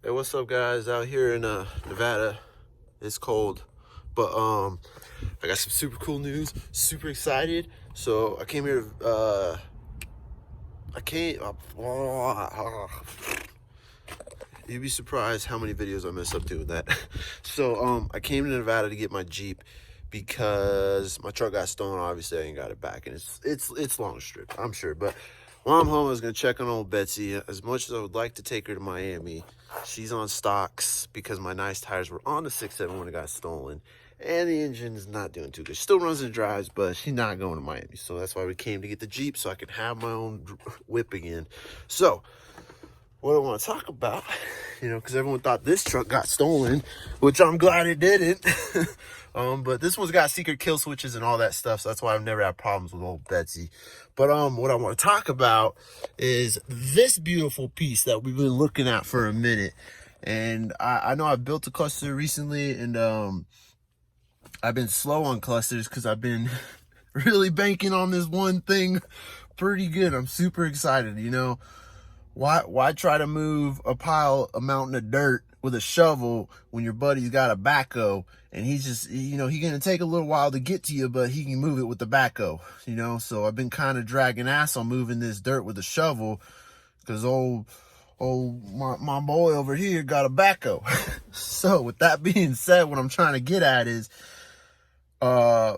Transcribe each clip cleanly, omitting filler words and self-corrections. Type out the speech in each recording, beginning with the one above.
Hey, what's up, guys? Out here in Nevada, it's cold, but I got some super cool news. Super excited. So I came here. I came. You'd be surprised how many videos I mess up doing that. So I came to Nevada to get my Jeep because my truck got stolen. Obviously, I ain't got it back, and it's long strip, I'm sure. But while I'm home, I was gonna check on old Betsy. As much as I would like to take her to Miami, she's on stocks because my nice tires were on the 6.7 when it got stolen, and the engine is not doing too good. She still runs and drives, but she's not going to Miami. So that's why we came to get the Jeep so I could have my own whip again. So what I want to talk about, because everyone thought this truck got stolen, which I'm glad it didn't. But this one's got secret kill switches and all that stuff, so that's why I've never had problems with old Betsy. But what I want to talk about is this beautiful piece that we've been looking at for a minute. And I know I built a cluster recently, and I've been slow on clusters because I've been really banking on this one thing pretty good. I'm super excited, Why try to move a mountain of dirt with a shovel when your buddy's got a backhoe and he's just, he's going to take a little while to get to you, but he can move it with the backhoe, So I've been kind of dragging ass on moving this dirt with a shovel because my boy over here got a backhoe. So with that being said, what I'm trying to get at is, a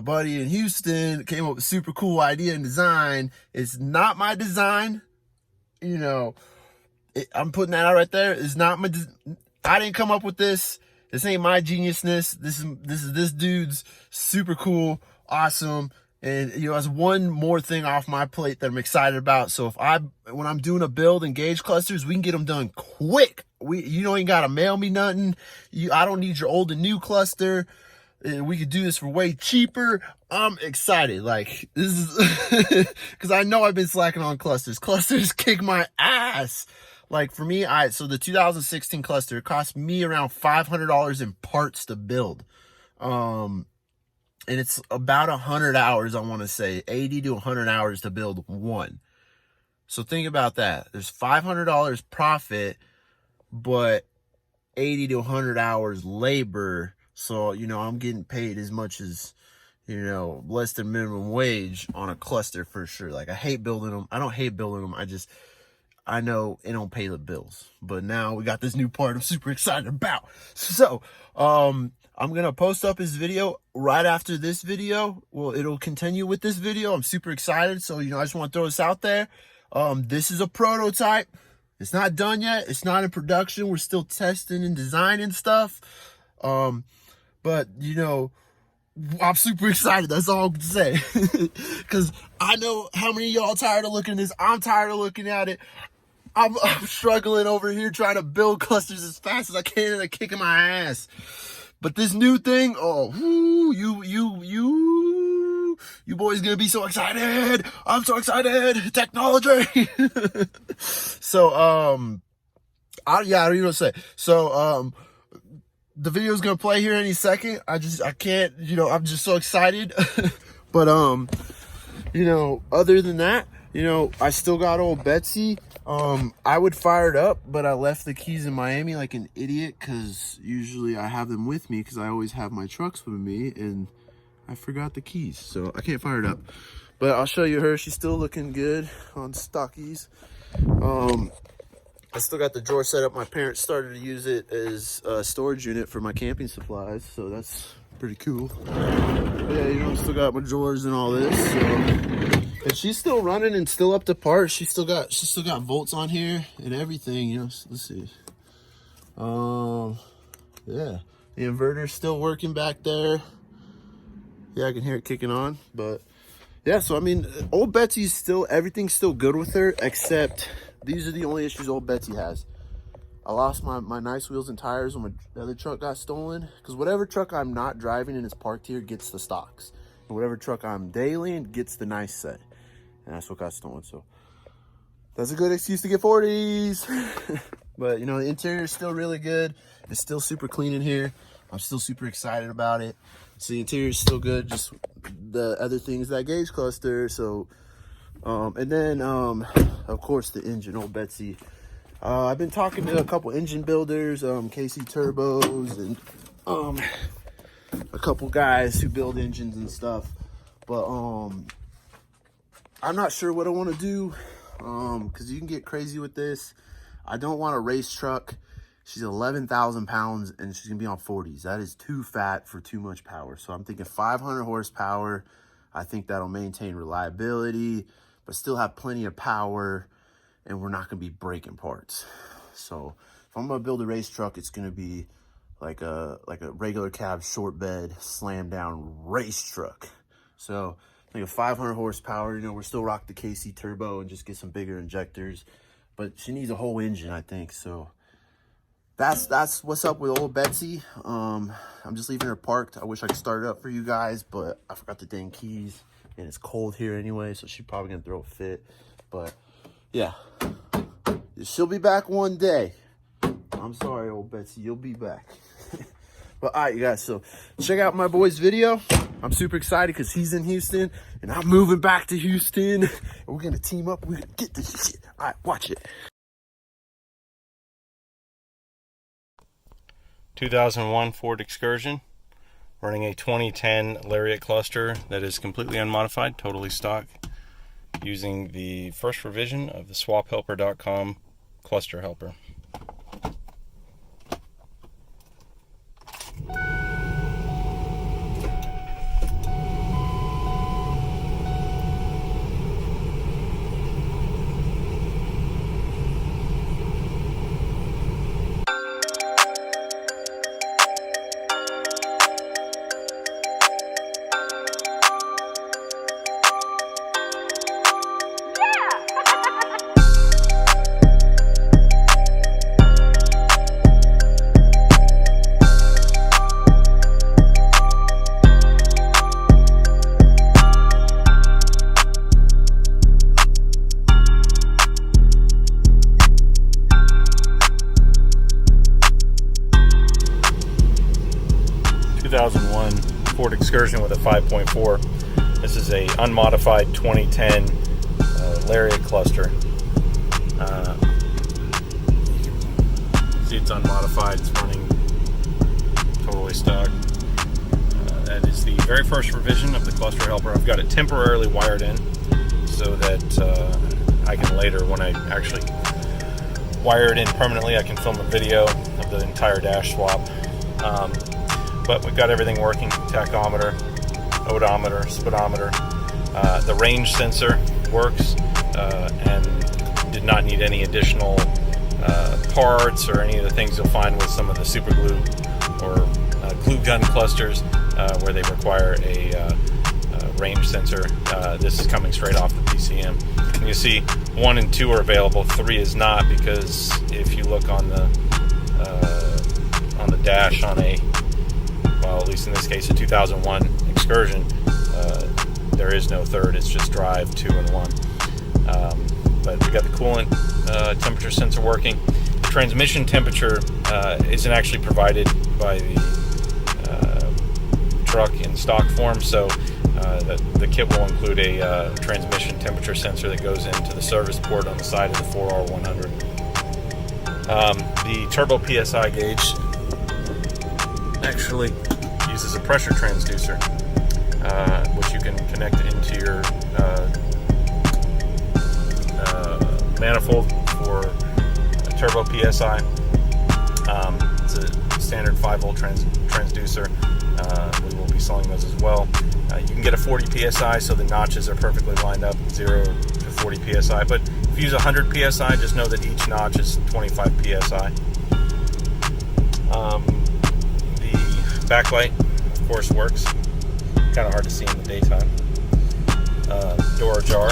buddy in Houston came up with a super cool idea and design. It's not my design. I'm putting that out right there. It's not I didn't come up with this. This ain't my geniusness. This is this dude's super cool, awesome. And as one more thing off my plate that I'm excited about. So when I'm doing a build and gauge clusters, we can get them done quick. You ain't gotta mail me nothing. I don't need your old and new cluster. And we could do this for way cheaper. I'm excited. Like, this is because I know I've been slacking on clusters. Clusters kick my ass. Like, for me, so the 2016 cluster cost me around $500 in parts to build. And it's about 100 hours, I want to say, 80 to 100 hours to build one. So think about that. There's $500 profit, but 80 to 100 hours labor. So, I'm getting paid as much as, less than minimum wage on a cluster for sure. Like, I hate building them. I don't hate building them. I know it don't pay the bills. But now we got this new part I'm super excited about. So, I'm going to post up his video right after this video. Well, it'll continue with this video. I'm super excited. So, I just want to throw this out there. This is a prototype. It's not done yet. It's not in production. We're still testing and designing stuff. But, I'm super excited. That's all I'm going to say. Because I know how many of y'all tired of looking at this. I'm tired of looking at it. I'm struggling over here trying to build clusters as fast as I can and I'm kicking my ass. But this new thing, you boys going to be so excited. I'm so excited. Technology. So, I don't even know what to say. So, the video is going to play here any second. I can't, I'm just so excited. But, other than that, I still got old Betsy. I would fire it up, but I left the keys in Miami like an idiot because usually I have them with me because I always have my trucks with me and I forgot the keys. So I can't fire it up, but I'll show you her. She's still looking good on stockies. I still got the drawer set up. My parents started to use it as a storage unit for my camping supplies, so that's pretty cool. But yeah, still got my drawers and all this. So. And she's still running and still up to par. She's still got volts on here and everything. Let's see. Yeah, the inverter's still working back there. Yeah, I can hear it kicking on, but yeah. So I mean, old Betsy's still, everything's still good with her, except these are the only issues old Betsy has. I lost my nice wheels and tires when my other truck got stolen. Because whatever truck I'm not driving and is parked here gets the stocks. And whatever truck I'm dailying gets the nice set. And that's what got stolen. So that's a good excuse to get 40s. But, the interior is still really good. It's still super clean in here. I'm still super excited about it. So the interior is still good. Just the other things, that gauge cluster. So, and then, of course, the engine. Old Betsy I've been talking to a couple engine builders, KC Turbos, and a couple guys who build engines and stuff. But I'm not sure what I want to do, because you can get crazy with this. I don't want a race truck. She's 11,000 pounds and she's gonna be on 40s. That is too fat for too much power. So I'm thinking 500 horsepower. I think that'll maintain reliability, but still have plenty of power, and we're not gonna be breaking parts. So if I'm gonna build a race truck, it's gonna be like a regular cab, short bed, slam down race truck. So I think a 500 horsepower, you know, we're still rock the KC turbo and just get some bigger injectors, but she needs a whole engine, I think. So that's what's up with old Betsy. I'm just leaving her parked. I wish I could start it up for you guys, but I forgot the dang keys, and it's cold here anyway, so she's probably gonna throw a fit. But yeah, she'll be back one day. I'm sorry, old Betsy, you'll be back. But all right, you guys, so check out my boy's video. I'm super excited because he's in Houston and I'm moving back to Houston, and we're gonna team up. We're gonna get this shit. All right, watch it. 2001 Ford Excursion, running a 2010 Lariat cluster that is completely unmodified, totally stock, using the first revision of the swaphelper.com cluster helper. Ford Excursion with a 5.4. This is a unmodified 2010 Lariat cluster. See, it's unmodified. It's running totally stock. That is the very first revision of the cluster helper. I've got it temporarily wired in so that I can later, when I actually wire it in permanently, I can film a video of the entire dash swap. But we've got everything working: tachometer, odometer, speedometer. The range sensor works and did not need any additional parts or any of the things you'll find with some of the super glue or glue gun clusters where they require a range sensor. This is coming straight off the PCM. And you see 1 and 2 are available, 3 is not, because if you look on the dash on a, well, at least in this case, a 2001 Excursion, there is no third. It's just drive, 2 and 1. But we got the coolant temperature sensor working. The transmission temperature isn't actually provided by the truck in stock form, so the kit will include a transmission temperature sensor that goes into the service port on the side of the 4R100. The turbo PSI gauge actually uses a pressure transducer, which you can connect into your manifold for a turbo PSI. It's a standard 5-volt transducer. We will be selling those as well. You can get a 40 PSI, so the notches are perfectly lined up, 0 to 40 PSI. But if you use 100 PSI, just know that each notch is 25 PSI. The backlight, of course, works. Kind of hard to see in the daytime. Door ajar.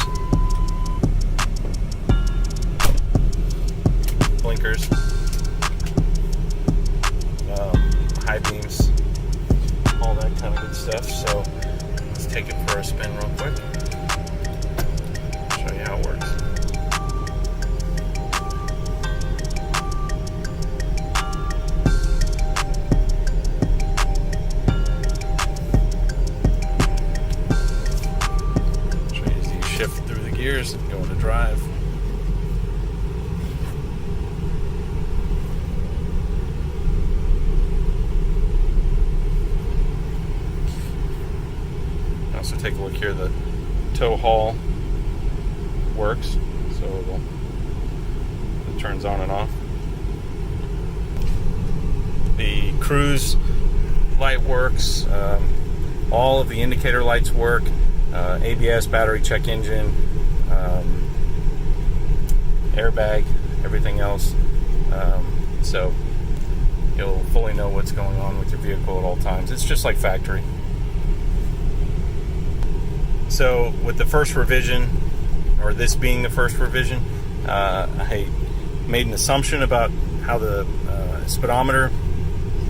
Blinkers. High beams. All that kind of good stuff. So let's take it for a spin real quick. Show you how it works. Show you as you shift through the gears and go into drive. take a look here. The tow haul works, so it turns on and off. The cruise light works. All of the indicator lights work. ABS, battery check engine, airbag, everything else. So you'll fully know what's going on with your vehicle at all times. It's just like factory. So with the first revision, or this being the first revision, I made an assumption about how the speedometer,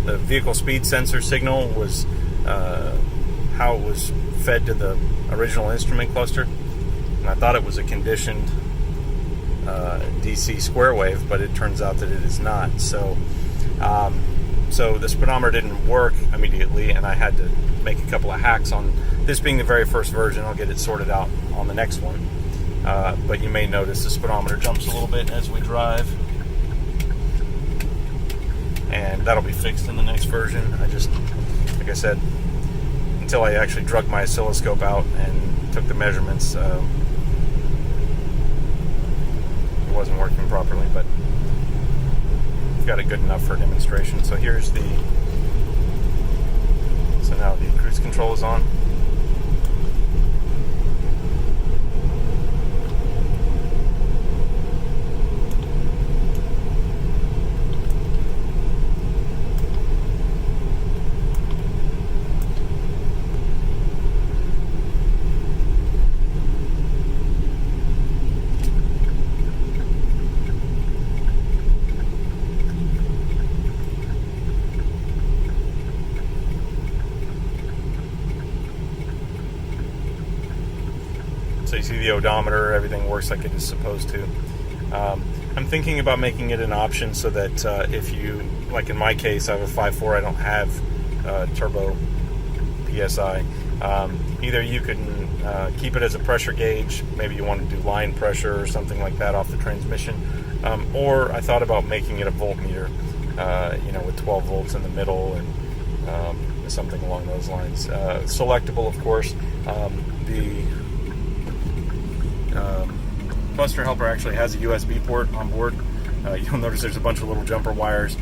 the vehicle speed sensor signal was, how it was fed to the original instrument cluster. And I thought it was a conditioned DC square wave, but it turns out that it is not. So the speedometer didn't work immediately, and I had to make a couple of hacks on this being the very first version. I'll get it sorted out on the next one. But you may notice the speedometer jumps a little bit as we drive, and that'll be fixed in the next version. I just, like I said, until I actually drug my oscilloscope out and took the measurements, it wasn't working properly, but I've got it good enough for a demonstration. So here's the, so now the cruise control is on. So you see the odometer, everything works like it is supposed to. I'm thinking about making it an option so that if you, like in my case, I have a 5.4, I don't have turbo PSI. Either you can keep it as a pressure gauge, maybe you want to do line pressure or something like that off the transmission, or I thought about making it a voltmeter, with 12 volts in the middle and something along those lines. Selectable, of course. The cluster helper actually has a USB port on board. You'll notice there's a bunch of little jumper wires.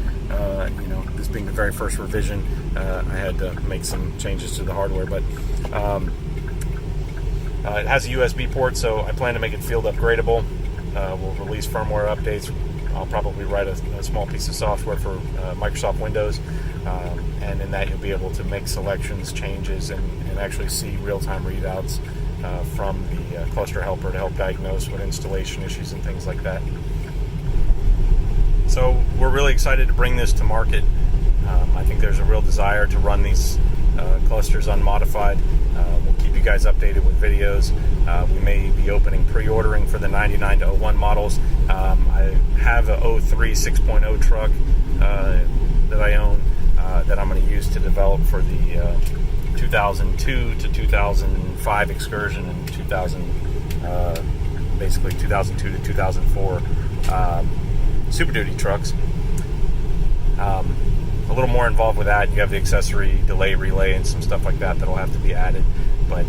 This being the very first revision, I had to make some changes to the hardware, but it has a USB port, so I plan to make it field upgradable. We'll release firmware updates. I'll probably write a small piece of software for Microsoft Windows, and in that you'll be able to make selections, changes, and actually see real-time readouts from the cluster helper to help diagnose what installation issues and things like that. So we're really excited to bring this to market. I think there's a real desire to run these clusters unmodified. We'll keep you guys updated with videos. We may be opening pre-ordering for the 99 to 01 models. I have a 03 6.0 truck that I own that I'm going to use to develop for the 2002 to 2005 excursion and basically 2002 to 2004 Super Duty trucks. A little more involved with that. You have the accessory delay relay and some stuff like that that'll have to be added. But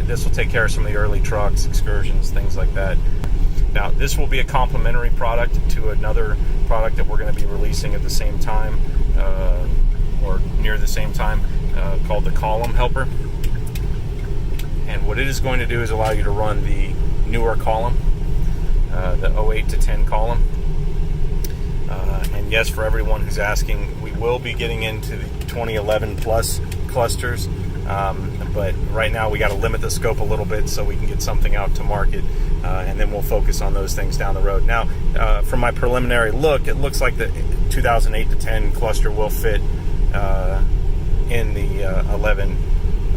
this will take care of some of the early trucks, excursions, things like that. Now, this will be a complementary product to another product that we're going to be releasing at the same time, or near the same time, called the column helper. And what it is going to do is allow you to run the newer column, the 08 to 10 column. And yes, for everyone who's asking, we will be getting into the 2011 plus clusters, but right now we got to limit the scope a little bit so we can get something out to market, and then we'll focus on those things down the road. Now, from my preliminary look, it looks like the 2008 to 10 cluster will fit in the 11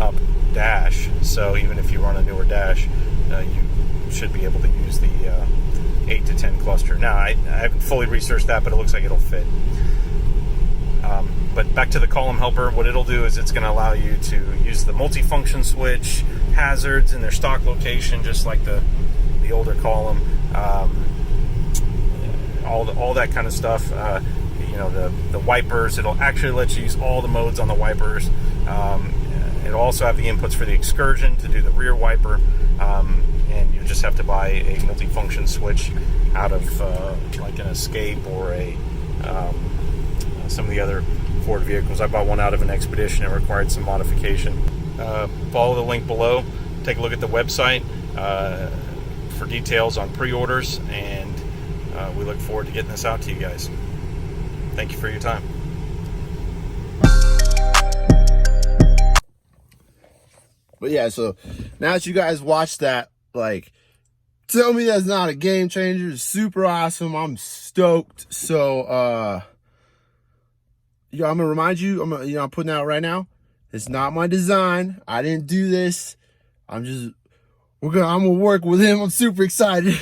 up dash, so even if you run a newer dash, you should be able to use the 8 to 10 cluster. Now, I haven't fully researched that, but it looks like it'll fit. But back to the column helper, what it'll do is it's going to allow you to use the multifunction switch, hazards in their stock location, just like the older column, all that kind of stuff. The wipers, it'll actually let you use all the modes on the wipers. It'll also have the inputs for the excursion to do the rear wiper, and you just have to buy a multifunction switch out of like an Escape or a some of the other Ford vehicles. I bought one out of an Expedition. It required some modification. Follow the link below. Take a look at the website for details on pre-orders, and we look forward to getting this out to you guys. Thank you for your time. But yeah, so now that you guys watched that, like, tell me that's not a game changer. It's super awesome. I'm stoked. So, I'm gonna remind you, I'm putting out right now. It's not my design. I didn't do this. I'm gonna work with him. I'm super excited.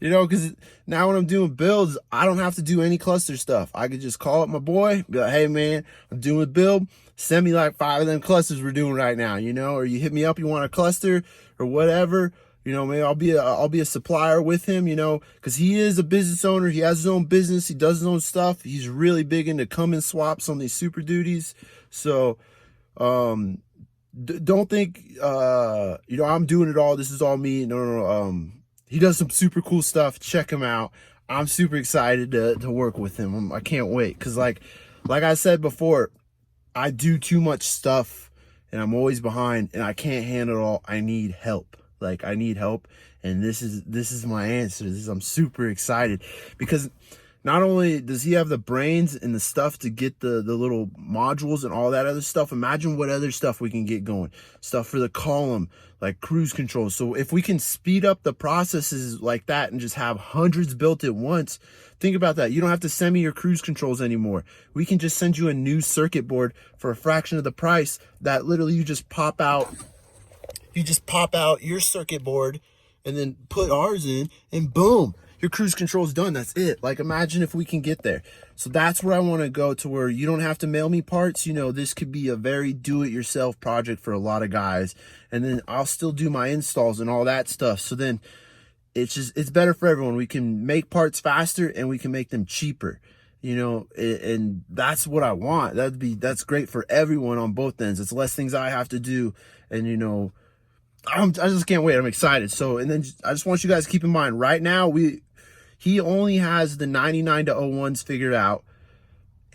Because now when I'm doing builds, I don't have to do any cluster stuff. I could just call up my boy, be like, hey man, I'm doing a build. Send me like 5 of them clusters we're doing right now, or you hit me up, you want a cluster or whatever. Maybe I'll be a supplier with him, because he is a business owner. He has his own business. He does his own stuff. He's really big into come and swaps on these Super Duties. So, don't think, I'm doing it all. This is all me. No. He does some super cool stuff. Check him out. I'm super excited to work with him. I can't wait. Cause like I said before, I do too much stuff and I'm always behind and I can't handle it all. I need help. I need help. And this is my answer. I'm super excited because not only does he have the brains and the stuff to get the little modules and all that other stuff, imagine what other stuff we can get going. Stuff for the column, like cruise control. So if we can speed up the processes like that and just have hundreds built at once, think about that. You don't have to send me your cruise controls anymore. We can just send you a new circuit board for a fraction of the price that literally you just pop out. You just pop out your circuit board and then put ours in and boom, your cruise control is done. That's it. Imagine if we can get there. So that's where I want to go, to where you don't have to mail me parts. This could be a very do-it-yourself project for a lot of guys. And then I'll still do my installs and all that stuff. So then it's better for everyone. We can make parts faster and we can make them cheaper, and that's what I want. That's great for everyone on both ends. It's less things I have to do. And, I just can't wait. I'm excited. So, and then I just want you guys to keep in mind right now, he only has the 99 to 01s figured out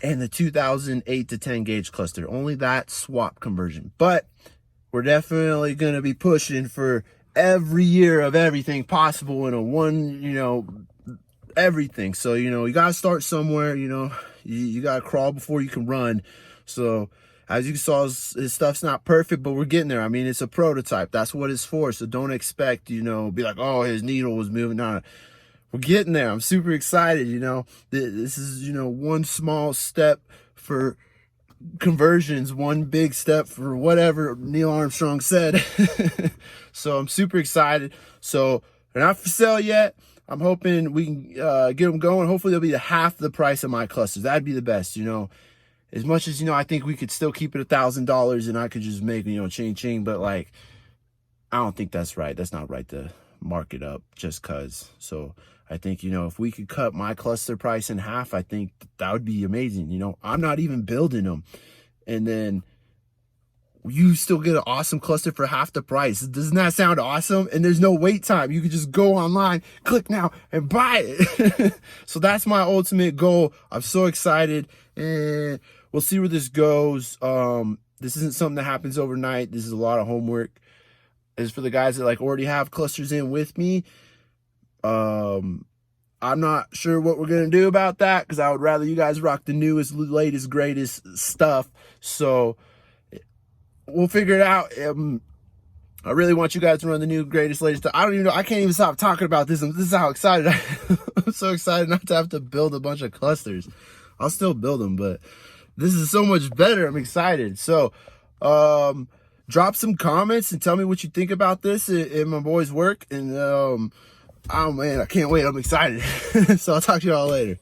and the 2008 to 10 gauge cluster, only that swap conversion. But we're definitely going to be pushing for every year of everything possible in a one, everything. So, you got to start somewhere, you got to crawl before you can run. So as you saw, his stuff's not perfect, but we're getting there. I mean, it's a prototype. That's what it's for. So don't expect, be like, oh, his needle was moving on. We're getting there. I'm super excited. This is, one small step for conversions, one big step for whatever Neil Armstrong said. So I'm super excited. So they're not for sale yet. I'm hoping we can get them going. Hopefully they'll be half the price of my clusters. That'd be the best, As much as, I think we could still keep it $1,000 and I could just make, ching, but I don't think that's right. That's not right to mark it up just cause. So I think, if we could cut my cluster price in half, I think that would be amazing. I'm not even building them. And then you still get an awesome cluster for half the price. Doesn't that sound awesome? And there's no wait time. You can just go online, click now and buy it. So that's my ultimate goal. I'm so excited and we'll see where this goes. This isn't something that happens overnight. This is a lot of homework. As for the guys that already have clusters in with me, I'm not sure what we're going to do about that because I would rather you guys rock the newest, latest, greatest stuff. So we'll figure it out. I really want you guys to run the new, greatest, latest stuff. I don't even know. I can't even stop talking about this. This is how excited I am. I'm so excited not to have to build a bunch of clusters. I'll still build them, but this is so much better. I'm excited. So, drop some comments and tell me what you think about this and my boy's work. And, oh man, I can't wait. I'm excited. So I'll talk to y'all later.